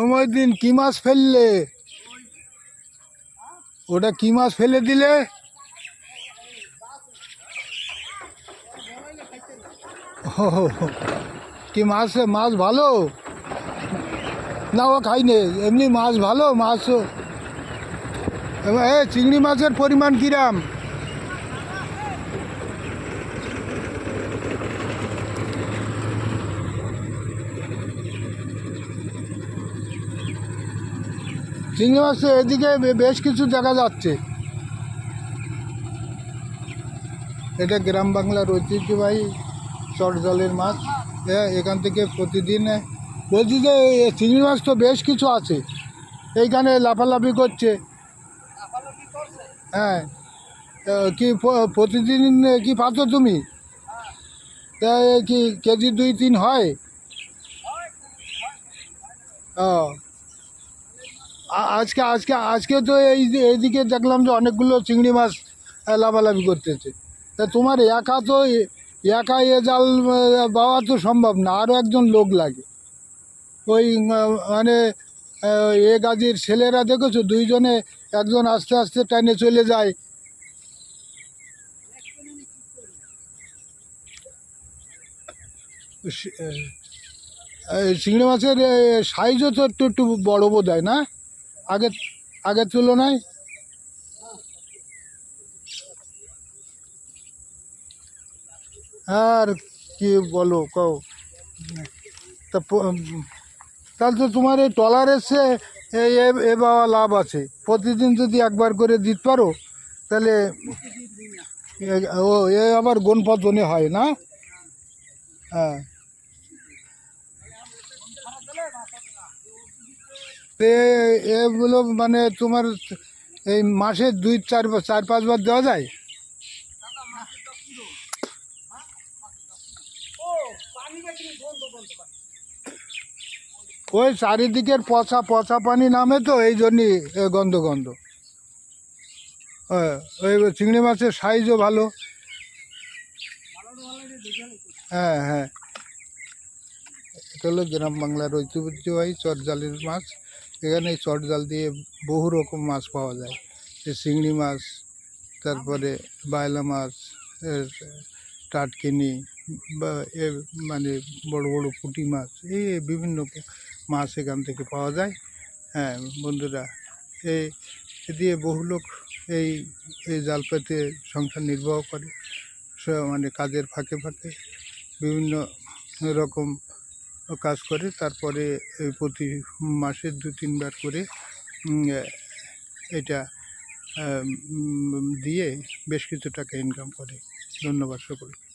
ওই দিন কি মাছ ফেললে? ওটা কি মাছ ফেলে দিলে? কি মাছ? মাছ ভালো না? ও খাইনি, এমনি মাছ ভালো মাছ। চিংড়ি মাছের পরিমাণ কিরাম? চিংড়ি মাছ তো এদিকে বেশ কিছু দেখা যাচ্ছে। এটা গ্রাম বাংলার ঐতিহ্যবাহী চট জলের মাছ। এখান থেকে প্রতিদিন বলছি যে চিংড়ি মাছ তো বেশ কিছু আছে, এইখানে লাফালাফি করছে। হ্যাঁ, কি প্রতিদিন কি পাচ্ছ তুমি? তা কি কেজি 2-3 হয়? ও, আজকে আজকে আজকে তো এইদিকে দেখলাম যে অনেকগুলো চিংড়ি মাছ লাফালাফি করতেছে। তা তোমার একা তো একা এ জাল বাওয়া তো সম্ভব না, আরও একজন লোক লাগে। ওই মানে এ গাজির ছেলেরা দেখেছো, দুইজনে, একজন আস্তে আস্তে টাইনে চলে যায়। চিংড়ি মাছের সাইজও তো একটু একটু বড় বোধ হয় না আগের আগের তুলনায়? আর কি বলো কও? তা তাহলে তো তোমার এই টলারেসে এ বাবা লাভ আছে। প্রতিদিন যদি একবার করে দিতে পারো তাহলে ও আবার গণপতনে হয় না? হ্যাঁ, এগুলো মানে তোমার এই মাসে 2-4-5 বার দেওয়া যায়? ওই চারিদিকের পচা পচা পানি নামে তো, এই জন্যই গন্ধ গন্ধ। ওই চিংড়ি মাছের সাইজও ভালো। হ্যাঁ হ্যাঁ, এটা হলো গ্রাম বাংলার ঐতিহ্যবাহী চটজালের মাছ। এখানে এই চটজাল দিয়ে বহু রকম মাছ পাওয়া যায়। চিংড়ি মাছ, তারপরে বায়লা মাছ, টাটকিনি, বা মানে বড় বড় পুঁটি মাছ, এই বিভিন্ন মাছ এখান থেকে পাওয়া যায়। হ্যাঁ বন্ধুরা, এই এ দিয়ে বহু লোক এই এই জাল পেতে সংসার নির্বাহ করে। মানে কাজের ফাঁকে ফাঁকে বিভিন্ন রকম কাজ করে, তারপরে প্রতি মাসে 2-3 বার করে এটা দিয়ে বেশ কিছু টাকা ইনকাম করে। ধন্যবাদ সকলকে।